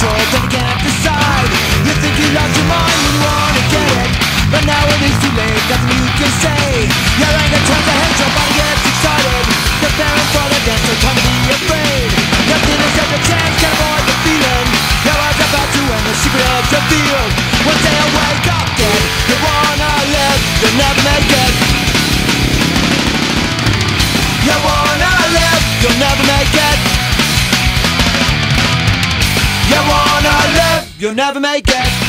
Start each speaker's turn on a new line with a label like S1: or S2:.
S1: control, then you can't decide. You think you lost your mind when you wanna get it, but now it is too late, nothing you can say. Your anger turns to hate, your body gets excited, preparing for the dance, so time to be afraid. Nothing is ever chance, can't avoid the feeling. Your eyes about to end, the secret of the field. One day I'll wake up dead, you wanna live, you'll never make it. You wanna live, you'll never make it. You wanna live, you'll never make it.